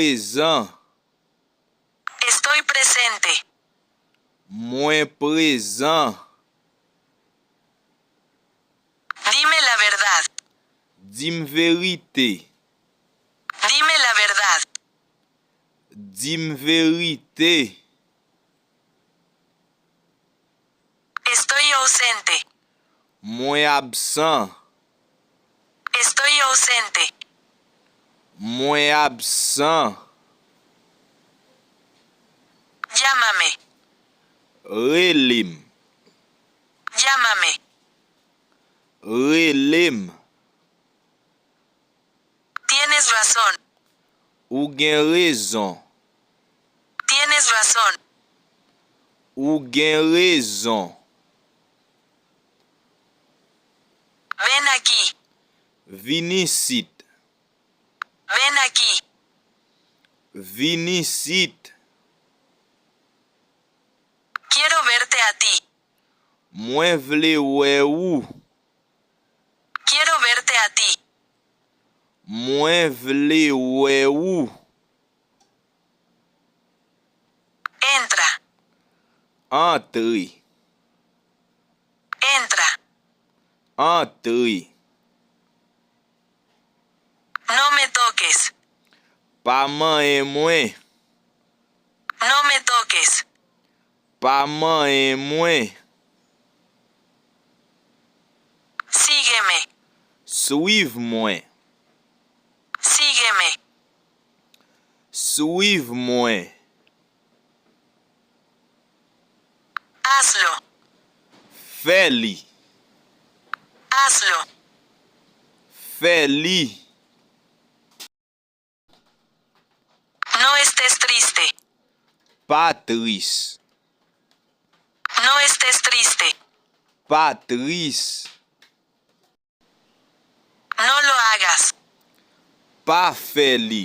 présent. Estoy presente. Mwen présent. Dime la verdad. Dim vérité. Dime la verdad. Dim vérité. Estoy ausente. Mwen absent. Estoy ausente. Mwen absent. Llámame. Relim. Llámame. Relim. Tienes razón. Ou gen rezon. Tienes razón. Ou gen rezon. Ven aquí. Vini sit. Ven aquí. Vini sit. Quiero verte a ti. Mwen vle wè ou. Quiero verte a ti. Mwen vle wè ou. Entra. Entri. Entra. Entri. No me toques. Pa man mwen. No me toques. Pa man mwen. Sígueme. Suiv mwen. Sígueme. Suiv mwen. Hazlo. Fè li. Hazlo. Fè li. No estés triste. Pa tris. No estés triste. Pa tris. No lo hagas. Pa fè li.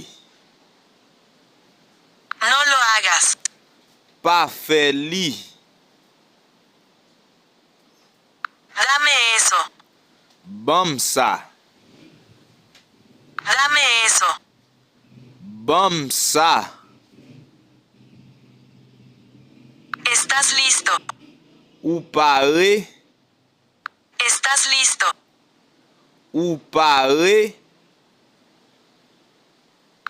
No lo hagas. Pa fè li. Dame eso. Bam sa. Dame eso. Bam sa. ¿Estás listo? Ou pare. ¿Estás listo? Ou pare.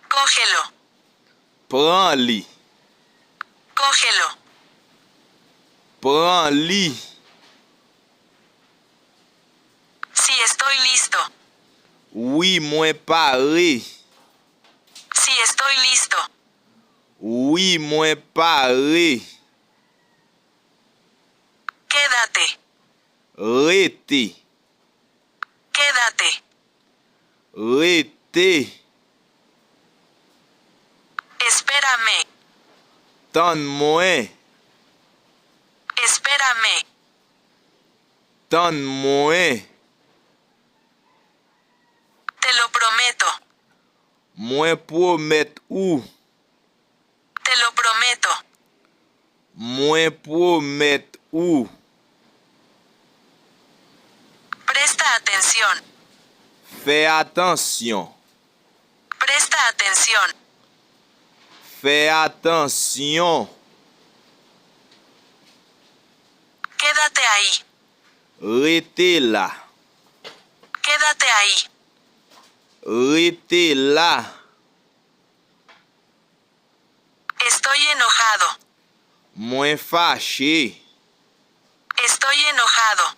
Cógelo. Pran li. Cógelo. Pran li. Sí, estoy listo. Oui, mwen pare. Sí, estoy listo. Oui, mwen pare. Quédate. Rete. Quédate. Rete. Espérame. Tan mwen. Espérame. Tan mwen. Te lo prometo. Mwen promet ou. Te lo prometo. Mwen promet ou. Presta atención. Fè atensyon. Presta atención. Fè atensyon. Quédate ahí. Rete la. Quédate ahí. Rete la. Estoy enojado. Mwen fache. Estoy enojado.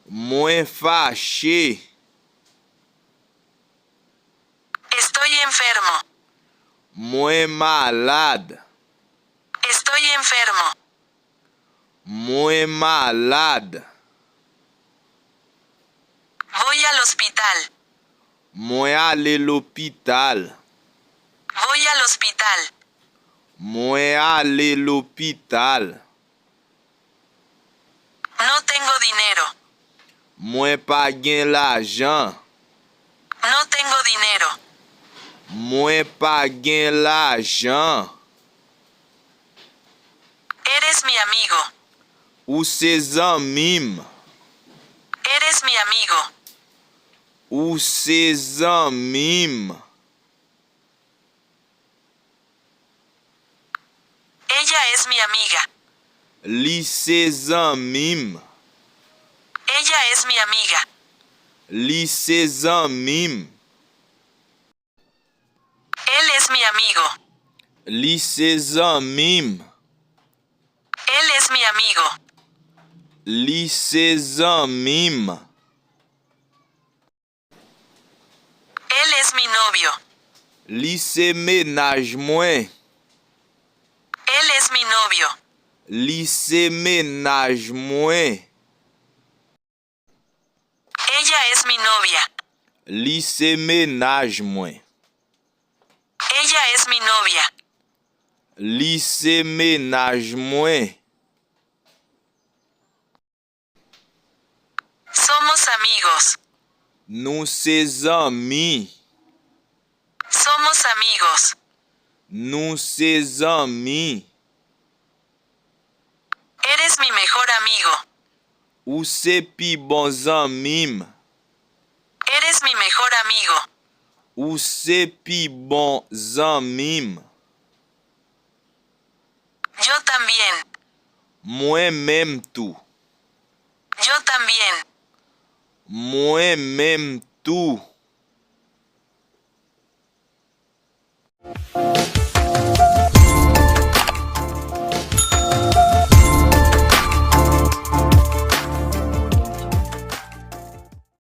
Mwen fache. Estoy enfermo. Mwen malade. Estoy enfermo. Mwen malade. Voy al hospital. Mwen ale l'opital. Voy al hospital. Mwen ale l'opital. No tengo dinero. Mwen pa gen l'ajan. No tengo dinero. Mwen pa gen l'ajan. Eres mi amigo. Ou se zanmim. Eres mi amigo. Ou se zanmim. Ella es mi amiga. Li se zanmim. Ella es mi amiga. Li se zanmim. Él es mi amigo. Li se zanmim. Él es mi amigo. Li se zanmim. Él es mi novio. Li se menaj mwen. Él es mi novio. Li se menaj mwen. Ella es mi novia. Li se menaj mwen. Ella es mi novia. Li se menaj mwen. Somos amigos. Nou se zanmi. Somos amigos. Nou se zanmi. Eres mi mejor amigo. Ou se pi bon zanmim. Eres mi mejor amigo. Ou se pi bon zanmim. Yo también. Mwen menm tou. Yo también. Mwen menm tou.